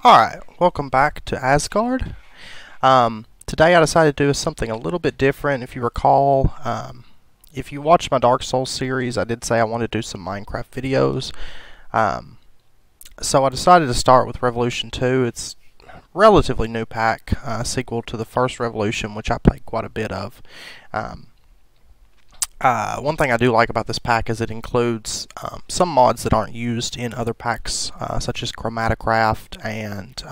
Alright, welcome back to Asgard. Today I decided to do something a little bit different. If you recall, if you watched my Dark Souls series, I did say I wanted to do some Minecraft videos. So I decided to start with Revolution 2. It's a relatively new pack, sequel to the first Revolution, which I played quite a bit of. One thing I do like about this pack is it includes some mods that aren't used in other packs, such as Chromatocraft and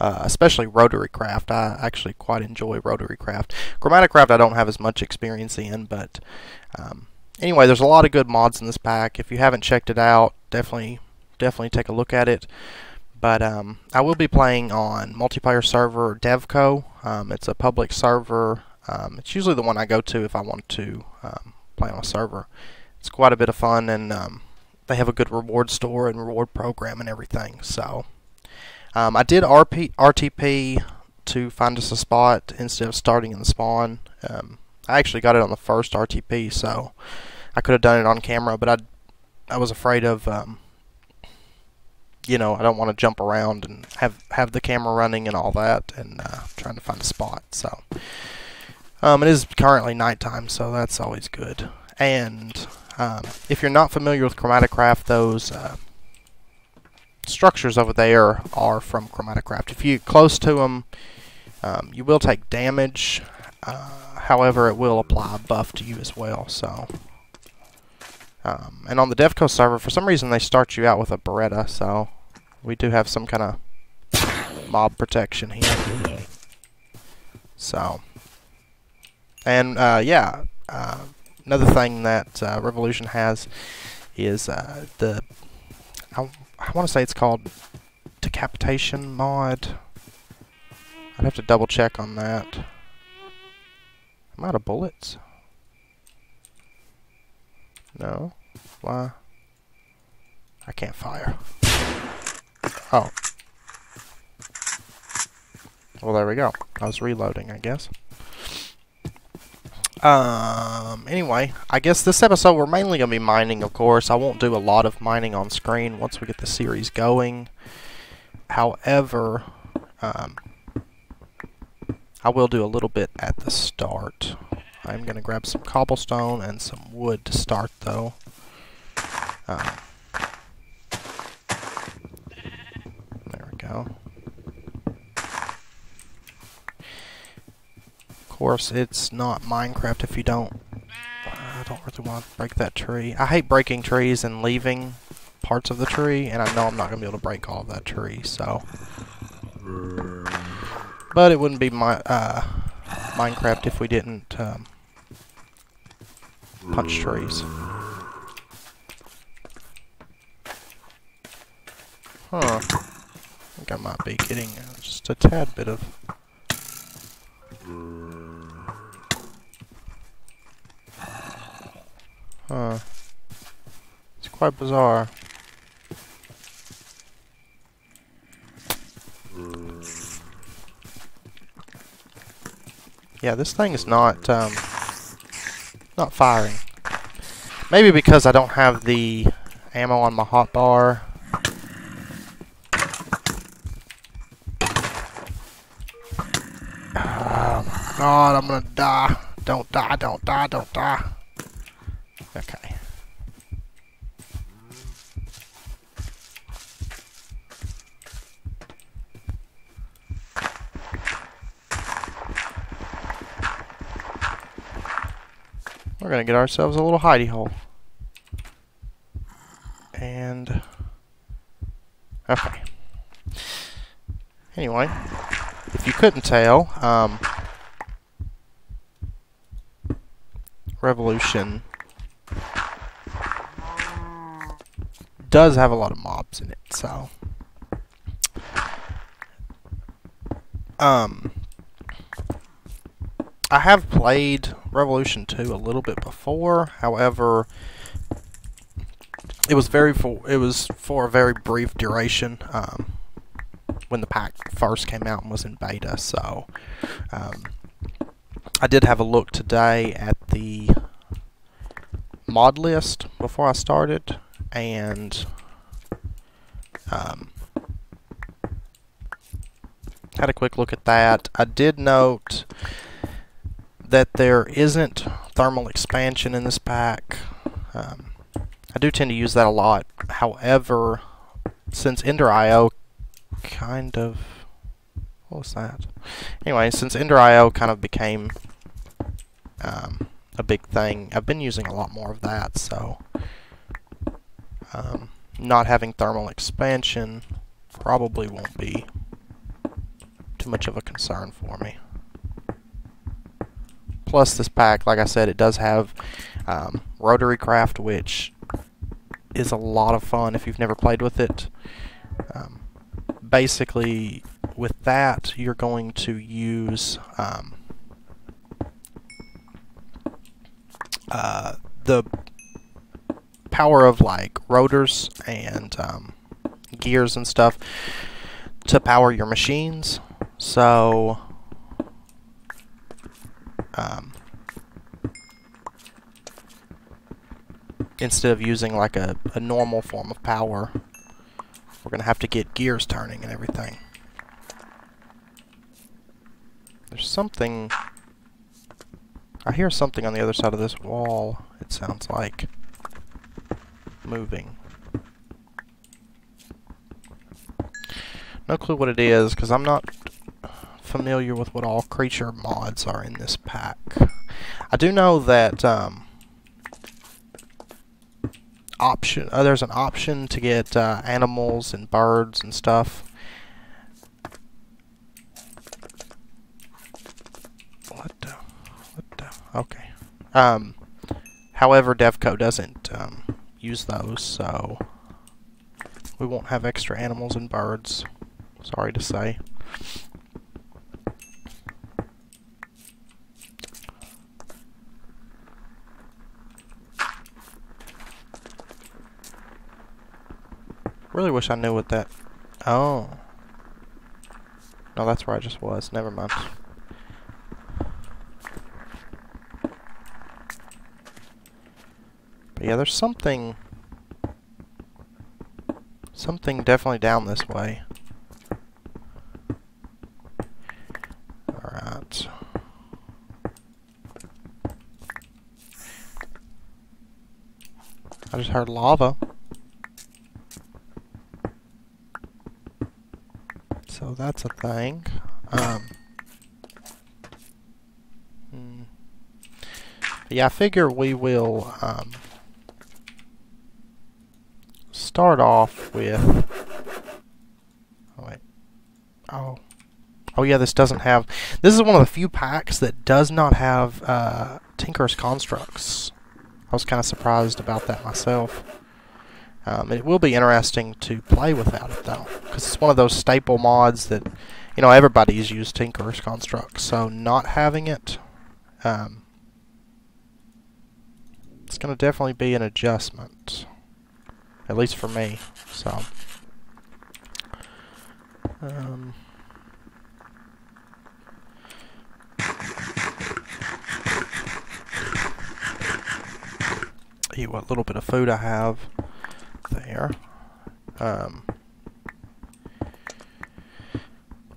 especially Rotary Craft. I actually quite enjoy Rotary Craft. Chromatocraft I don't have as much experience in, but anyway, there's a lot of good mods in this pack. If you haven't checked it out, definitely take a look at it. But I will be playing on multiplayer server Devco. It's a public server. It's usually the one I go to if I want to play on a server. It's quite a bit of fun, and they have a good reward store and reward program and everything. So I did RTP to find us a spot instead of starting in the spawn. I actually got it on the first RTP, so I could have done it on camera, but I was afraid of you know, I don't want to jump around and have the camera running and all that, and trying to find a spot. So it is currently nighttime, so that's always good. And if you're not familiar with Chromatocraft, those structures over there are from Chromatocraft. If you get close to them, you will take damage. However, it will apply a buff to you as well. So, and on the Devco server, for some reason, they start you out with a Beretta. So we do have some kind of mob protection here. So. And yeah, another thing that Revolution has is I want to say it's called Decapitation mod. I'd have to double check on that. I'm out of bullets. No? Why? I can't fire. Oh. Well, there we go. I was reloading, I guess. Anyway, I guess this episode we're mainly going to be mining, of course. I won't do a lot of mining on screen once we get the series going. However, I will do a little bit at the start. I'm going to grab some cobblestone and some wood to start, though. There we go. Of course, it's not Minecraft if you don't. I don't really want to break that tree. I hate breaking trees and leaving parts of the tree, and I know I'm not going to be able to break all of that tree, so. But it wouldn't be Minecraft if we didn't punch trees. Huh. I think I might be getting just a tad bit of. Huh. It's quite bizarre. Yeah, this thing is not firing. Maybe because I don't have the ammo on my hotbar. Oh my god, I'm gonna die. Don't die, don't die, don't die. Okay. We're gonna get ourselves a little hidey hole. And okay. Anyway, if you couldn't tell, Revolution does have a lot of mobs in it, so I have played Revolution 2 a little bit before. However, it was for a very brief duration when the pack first came out and was in beta. So I did have a look today at the mod list before I started, and had a quick look at that. I did note that there isn't thermal expansion in this pack. I do tend to use that a lot. However, since Ender.io kind of... what was that? Anyway, since Ender.io kind of became a big thing, I've been using a lot more of that, so not having thermal expansion probably won't be too much of a concern for me. Plus, this pack, like I said, it does have Rotary Craft, which is a lot of fun if you've never played with it. Basically, with that, you're going to use the power of like rotors and gears and stuff to power your machines. So instead of using like a normal form of power, we're going to have to get gears turning and everything. There's something... I hear something on the other side of this wall, it sounds like, moving. No clue what it is, because I'm not familiar with what all creature mods are in this pack. I do know that there's an option to get animals and birds and stuff. Okay. However, Devco doesn't use those, so we won't have extra animals and birds. Sorry to say. Really wish I knew what that... Oh. No, that's where I just was. Never mind. But yeah, there's something definitely down this way. Alright. I just heard lava. So that's a thing. Yeah, I figure we will start off with... Oh, wait. Oh yeah, this doesn't have... This is one of the few packs that does not have Tinker's Constructs. I was kind of surprised about that myself. It will be interesting to play without it, though, because it's one of those staple mods that, you know, everybody's used Tinker's Constructs, so not having it, it's going to definitely be an adjustment, at least for me, so. Eat what little bit of food I have there.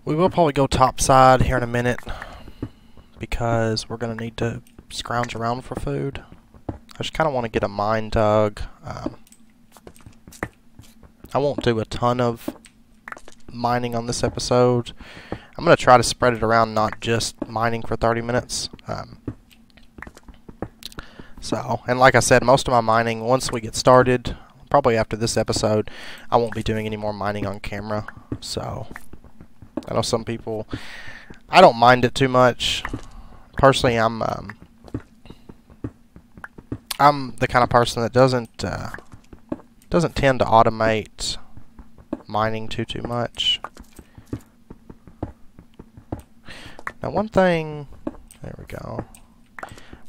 We will probably go topside here in a minute because we're going to need to scrounge around for food. I just kind of want to get a mine dug. I won't do a ton of mining on this episode. I'm going to try to spread it around, not just mining for 30 minutes. So, and like I said, most of my mining, once we get started, probably after this episode, I won't be doing any more mining on camera. So, I know some people, I don't mind it too much. Personally, I'm the kind of person that doesn't tend to automate mining too much. Now, one thing, there we go.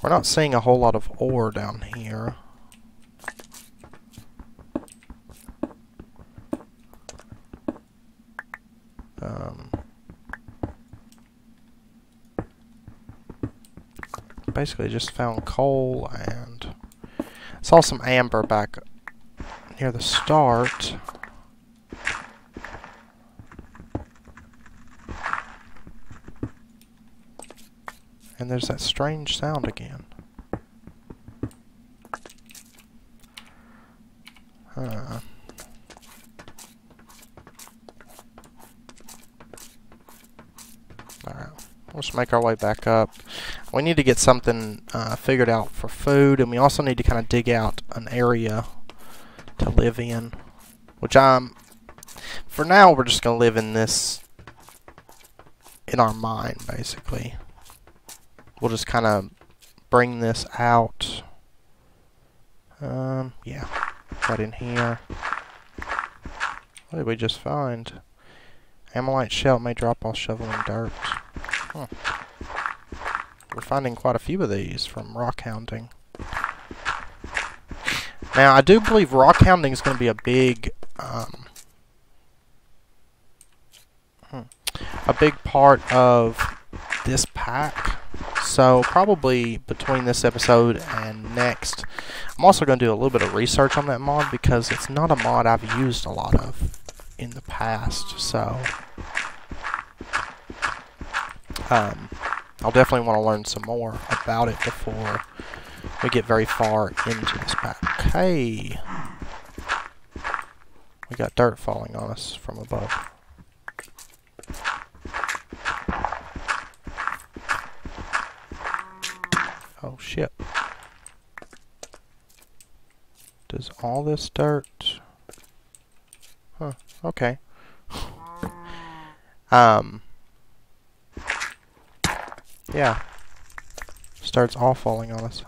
We're not seeing a whole lot of ore down here. Basically just found coal and saw some amber back near the start. And there's that strange sound again. Huh. Alright, let's make our way back up. We need to get something figured out for food, and we also need to kind of dig out an area to live in. Which for now, we're just going to live in this, in our mind, basically. We'll just kind of bring this out. Yeah, right in here. What did we just find? Ammonite shell may drop while shoveling dirt. Huh. We're finding quite a few of these from rock hounding. Now, I do believe rock hounding is going to be a big part of this pack. So probably between this episode and next, I'm also going to do a little bit of research on that mod, because it's not a mod I've used a lot of in the past. So I'll definitely want to learn some more about it before we get very far into this pack. Hey, we got dirt falling on us from above. Oh shit. Does all this dirt... Huh, okay. Yeah. Starts all falling on us.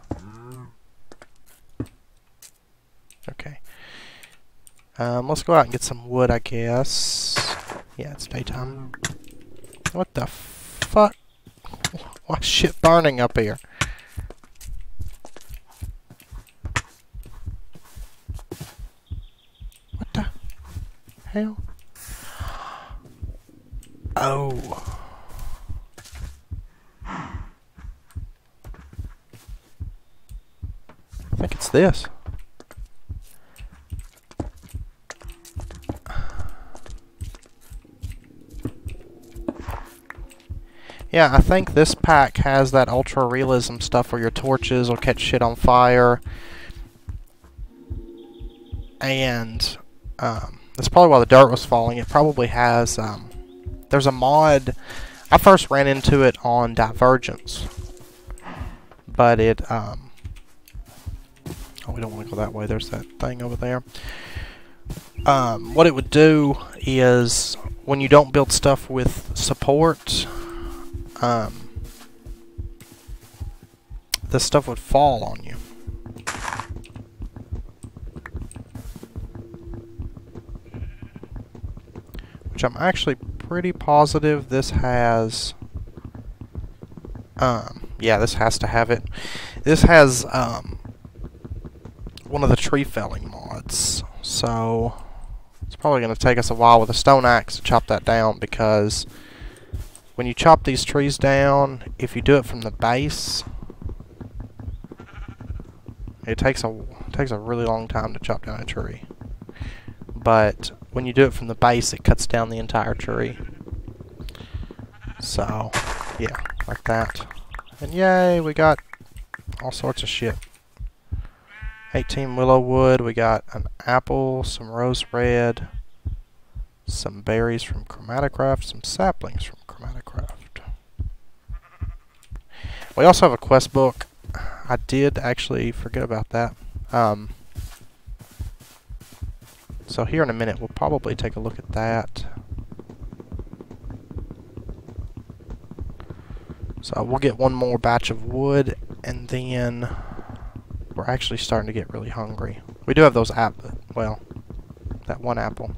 Okay. Let's go out and get some wood, I guess. Yeah, it's daytime. What the fuck? Why's shit burning up here? What the hell? Oh. I think it's this. Yeah, I think this pack has that ultra realism stuff where your torches will catch shit on fire. And that's probably why the dirt was falling. It probably has there's a mod. I first ran into it on Divergence. But it oh, we don't want to go that way. There's that thing over there. What it would do is when you don't build stuff with support, this stuff would fall on you. Which I'm actually pretty positive this has... yeah, this has to have it. This has one of the tree felling mods. So it's probably going to take us a while with a stone axe to chop that down, because when you chop these trees down, if you do it from the base, it takes a really long time to chop down a tree. But when you do it from the base, it cuts down the entire tree. So, yeah, like that. And yay, we got all sorts of shit. 18 willow wood, we got an apple, some rose red, some berries from Chromaticraft, some saplings from Chromaticraft. We also have a quest book. I did actually forget about that. So here in a minute, we'll probably take a look at that. So we'll get one more batch of wood, and then we're actually starting to get really hungry. We do have those well, that one apple.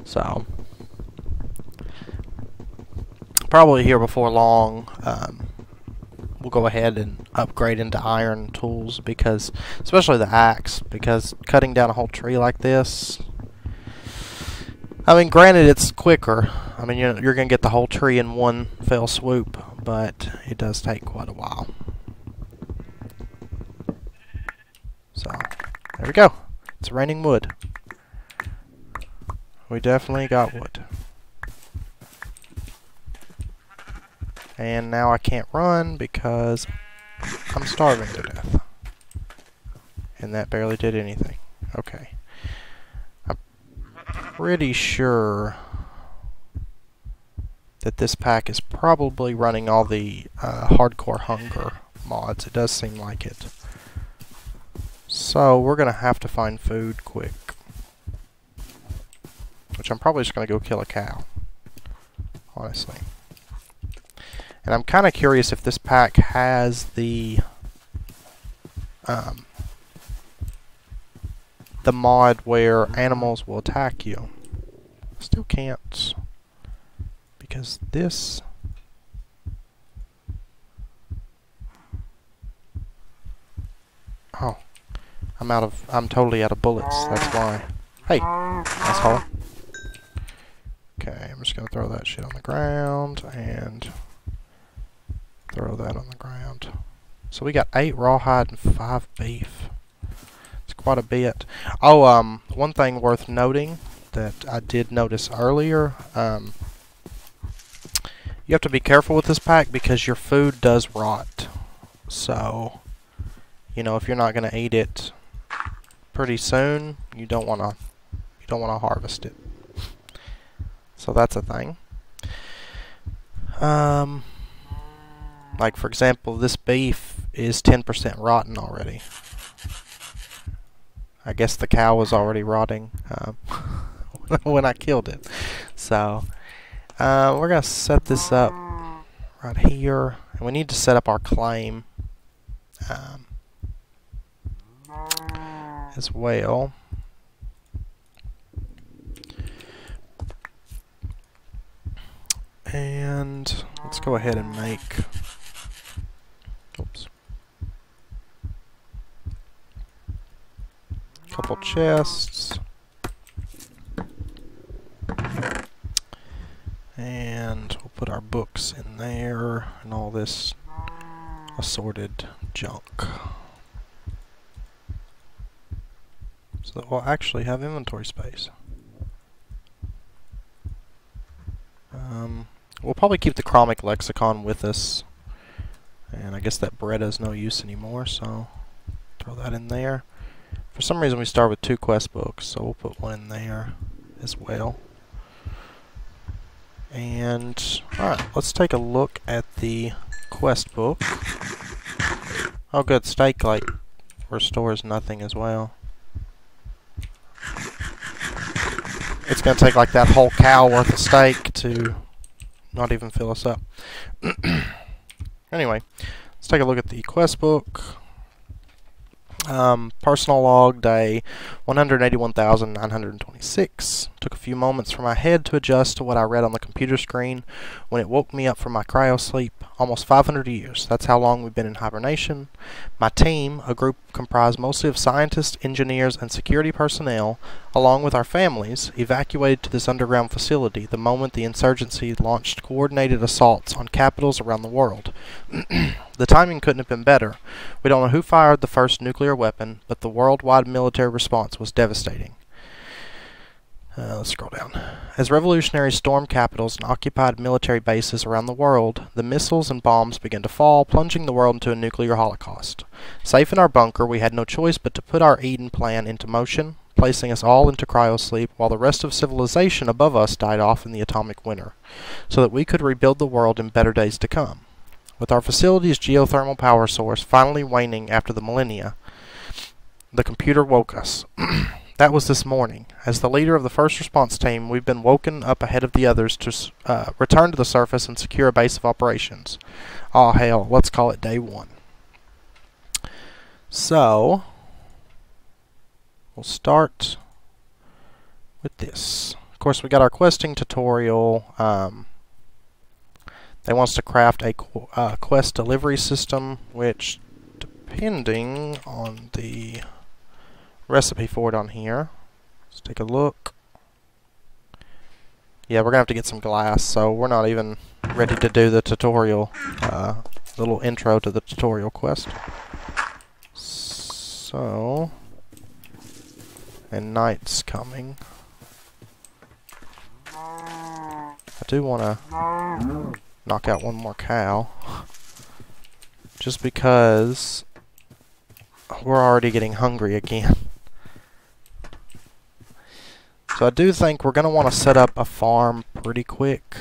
So probably here before long, we'll go ahead and upgrade into iron tools, because especially the axe, because cutting down a whole tree like this, I mean, granted it's quicker. I mean, you're going to get the whole tree in one fell swoop, but it does take quite a while. So there we go. It's raining wood. We definitely got wood. And now I can't run because I'm starving to death. And that barely did anything. Okay. I'm pretty sure that this pack is probably running all the hardcore hunger mods. It does seem like it. So we're going to have to find food quick. Which I'm probably just going to go kill a cow. Honestly. And I'm kind of curious if this pack has the mod where animals will attack you. Still can't, because this... Oh, I'm totally out of bullets, that's why. Hey, asshole. Okay, I'm just gonna throw that shit on the ground, and throw that on the ground. So we got 8 rawhide and 5 beef. It's quite a bit. Oh, one thing worth noting that I did notice earlier, you have to be careful with this pack because your food does rot. So, you know, if you're not going to eat it pretty soon, you don't want to harvest it. So that's a thing. Like for example, this beef is 10% rotten already. I guess the cow was already rotting when I killed it. So we're gonna set this up right here, and we need to set up our claim as well. And let's go ahead and make, oops, a couple chests, and we'll put our books in there and all this assorted junk, so that we'll actually have inventory space. We'll probably keep the Chromic Lexicon with us, and I guess that bread is no use anymore, so throw that in there. For some reason we start with 2 quest books, so we'll put one in there as well. And alright, let's take a look at the quest book. Oh good, steak like restores nothing as well. It's gonna take like that whole cow worth of steak to not even fill us up. Anyway, let's take a look at the quest book. Personal log day 181,926. Took a few moments for my head to adjust to what I read on the computer screen when it woke me up from my cryo sleep. Almost 500 years. That's how long we've been in hibernation. My team, a group comprised mostly of scientists, engineers, and security personnel, along with our families, evacuated to this underground facility the moment the insurgency launched coordinated assaults on capitals around the world. The timing couldn't have been better. We don't know who fired the first nuclear weapon, but the worldwide military response was devastating. Let's scroll down. As revolutionaries stormed capitals and occupied military bases around the world, the missiles and bombs began to fall, plunging the world into a nuclear holocaust. Safe in our bunker, we had no choice but to put our Eden plan into motion, placing us all into cryosleep while the rest of civilization above us died off in the atomic winter, so that we could rebuild the world in better days to come. With our facility's geothermal power source finally waning after the millennia, the computer woke us. That was this morning. As the leader of the first response team, we've been woken up ahead of the others to return to the surface and secure a base of operations. Oh hell, let's call it day 1. So, we'll start with this. Of course, we got our questing tutorial. They want us to craft a quest delivery system, which, depending on the recipe for it on here, let's take a look. Yeah, we're gonna have to get some glass, so we're not even ready to do the tutorial, little intro to the tutorial quest. So, and night's coming. I do want to knock out one more cow. Just because we're already getting hungry again. So I do think we're going to want to set up a farm pretty quick.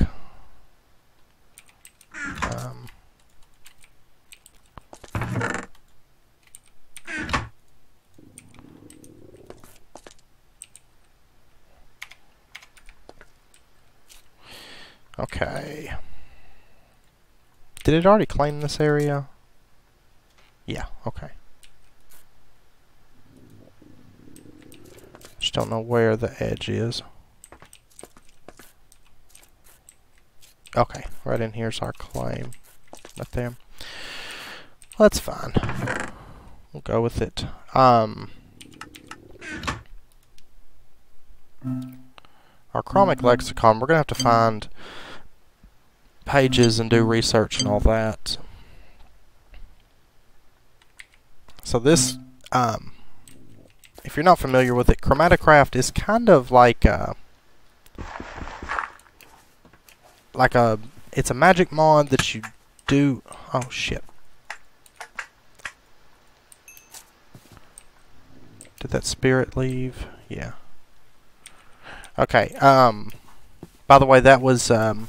Okay. Did it already claim this area? Yeah, okay. Just don't know where the edge is. Okay, right in here's our claim. Right there. Well, that's fine. We'll go with it. Our Chromic Lexicon, we're going to have to find pages and do research and all that. So this, if you're not familiar with it, Chromaticraft is kind of like it's a magic mod that you do. Oh shit. Did that spirit leave? Yeah. Okay, by the way, that was, one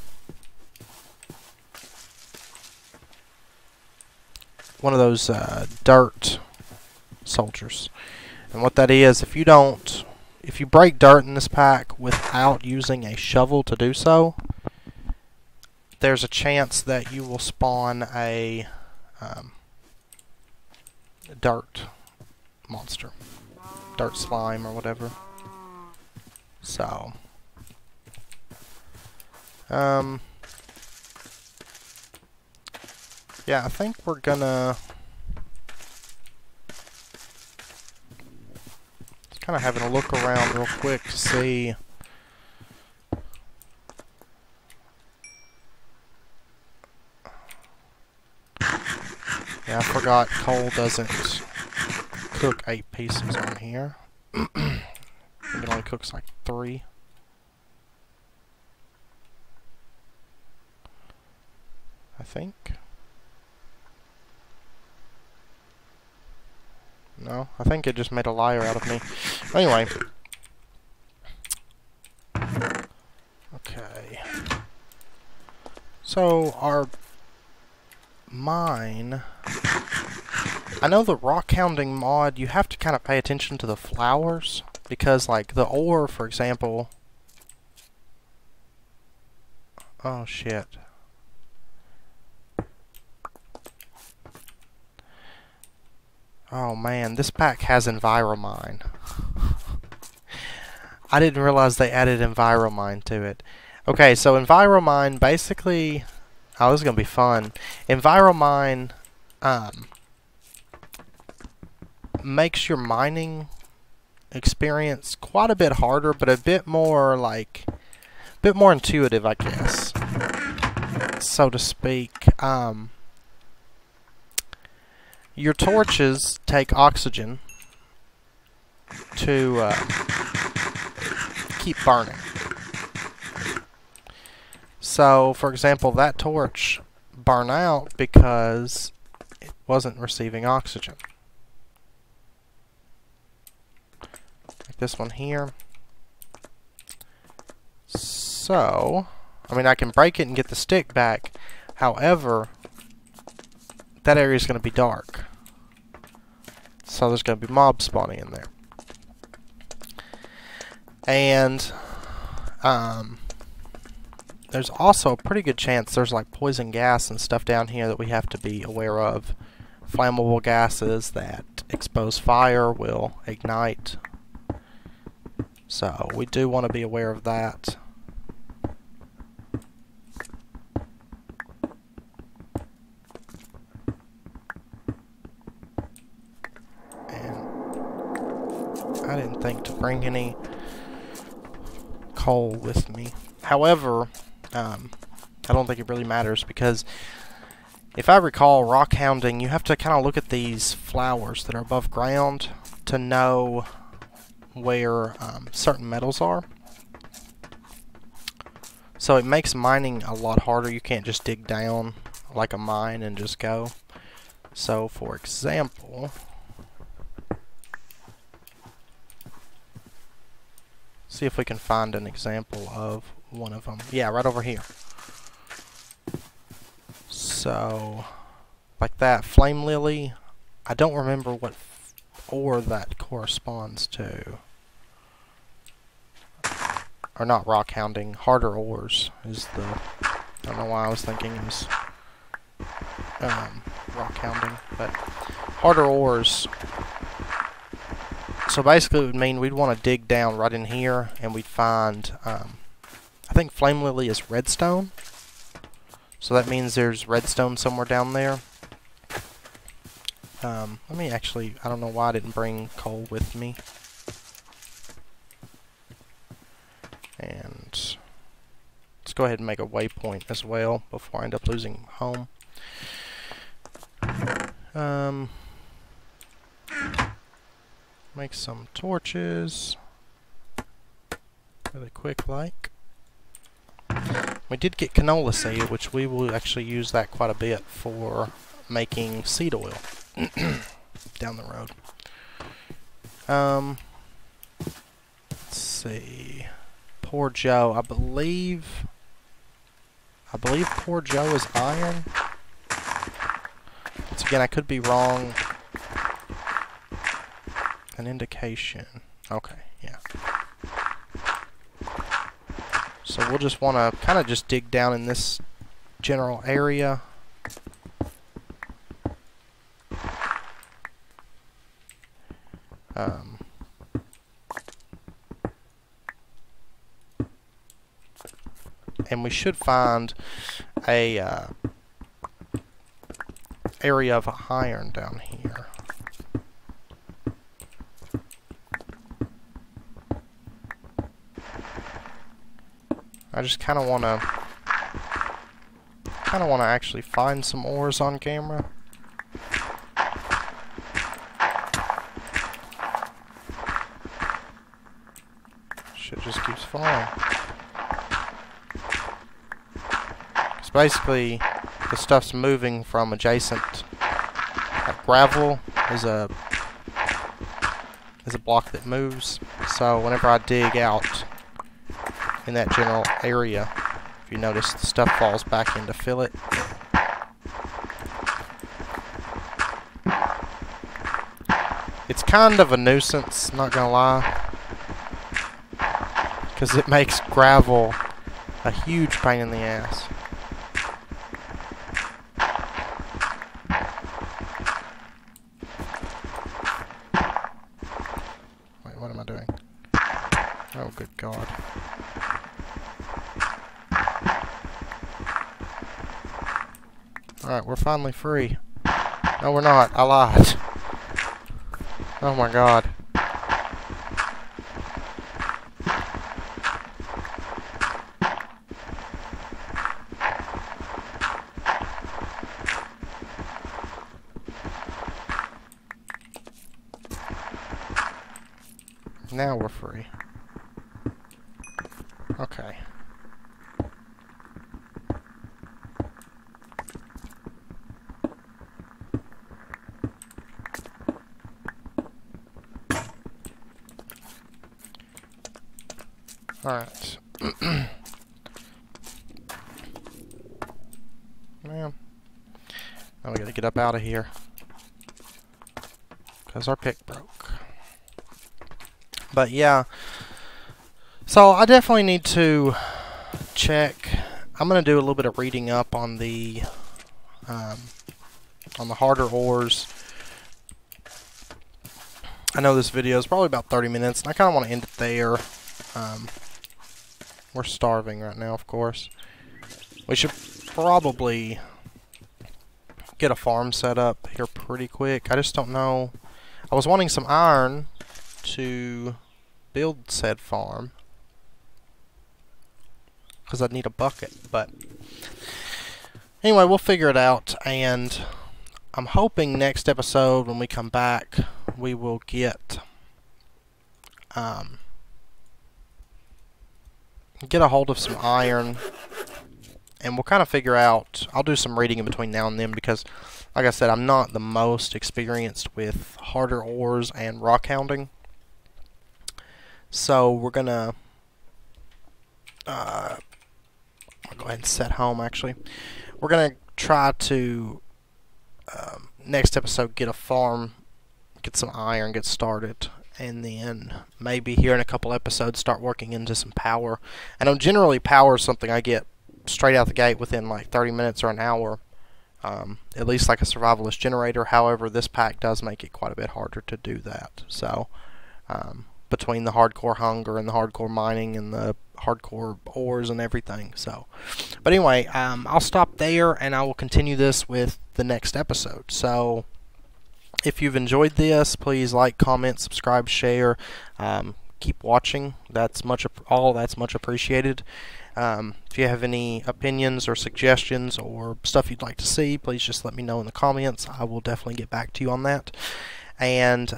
of those, dirt soldiers. And what that is, if you break dirt in this pack without using a shovel to do so, there's a chance that you will spawn a, dirt monster. Dirt slime or whatever. So, yeah, I think we're gonna just kind of having a look around real quick to see. Yeah, I forgot coal doesn't cook 8 pieces on here. It only cooks like 3. I think. No, I think it just made a liar out of me. Anyway. Okay. So, our mine... I know the rock hounding mod, you have to kind of pay attention to the flowers, because like the ore, for example... Oh shit. Oh man, this pack has Enviromine. I didn't realize they added Enviromine to it. Okay, so Enviromine basically... Oh, this is going to be fun. Enviromine makes your mining experience quite a bit harder, but a bit more like... a bit more intuitive, I guess. So to speak. Your torches take oxygen to keep burning. So, for example, that torch burned out because it wasn't receiving oxygen. Like this one here. So, I mean, I can break it and get the stick back. However, that area is going to be dark. So there's going to be mobs spawning in there. And there's also a pretty good chance there's like poison gas and stuff down here that we have to be aware of. Flammable gases that expose fire will ignite. So we do want to be aware of that. I didn't think to bring any coal with me. However, I don't think it really matters because if I recall rock hounding, you have to kind of look at these flowers that are above ground to know where certain metals are. So it makes mining a lot harder. You can't just dig down like a mine and just go. So for example, see if we can find an example of one of them. Yeah, right over here. So like that flame lily, I don't remember what ore that corresponds to. Or not rock hounding, harder ores is the, I don't know why I was thinking it was rock hounding, but harder ores. So basically it would mean we'd want to dig down right in here and we'd find, I think flame lily is redstone. So that means there's redstone somewhere down there. Let me actually, I don't know why I didn't bring coal with me. And let's go ahead and make a waypoint as well before I end up losing home. Make some torches really quick like. We did get canola seed, which we will actually use that quite a bit for making seed oil down the road. Let's see. Poor Joe. I believe Poor Joe is iron. Once again, I could be wrong. An indication. Okay, yeah. So we'll just want to kind of just dig down in this general area. And we should find a area of iron down here. I just kind of want to actually find some ores on camera. Shit just keeps falling. Because basically the stuff's moving from adjacent. Like gravel is a block that moves. So whenever I dig out in that general area, if you notice, the stuff falls back in to fill it. It's kind of a nuisance, not gonna lie, because it makes gravel a huge pain in the ass. Wait, what am I doing? Oh, good God. Alright, we're finally free. No, we're not. I lied. Oh my God. Now we're free. Okay. Alright. Man. Now we gotta get up out of here. Because our pick broke. But yeah. So I definitely need to check. I'm gonna do a little bit of reading up on the harder ores. I know this video is probably about 30 minutes, and I kind of want to end it there. We're starving right now, of course. We should probably get a farm set up here pretty quick. I just don't know. I was wanting some iron to build said farm, because I'd need a bucket, but anyway, we'll figure it out, and I'm hoping next episode when we come back we will get a hold of some iron, and we'll kind of figure out. I'll do some reading in between now and then because, like I said, I'm not the most experienced with harder ores and rock hounding. So we're gonna I'll go ahead and set home. Actually, we're gonna try to next episode get a farm, get some iron, get started, and then maybe here in a couple episodes start working into some power. And generally power is something I get straight out the gate within like 30 minutes or an hour, at least like a survivalist generator. However, this pack does make it quite a bit harder to do that. So between the hardcore hunger and the hardcore mining and the hardcore ores and everything. So, but anyway, I'll stop there and I will continue this with the next episode. So if you've enjoyed this, please like, comment, subscribe, share, keep watching. That's much appreciated. If you have any opinions or suggestions or stuff you'd like to see, please just let me know in the comments. I will definitely get back to you on that. And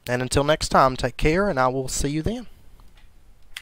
until next time, take care, and I will see you then.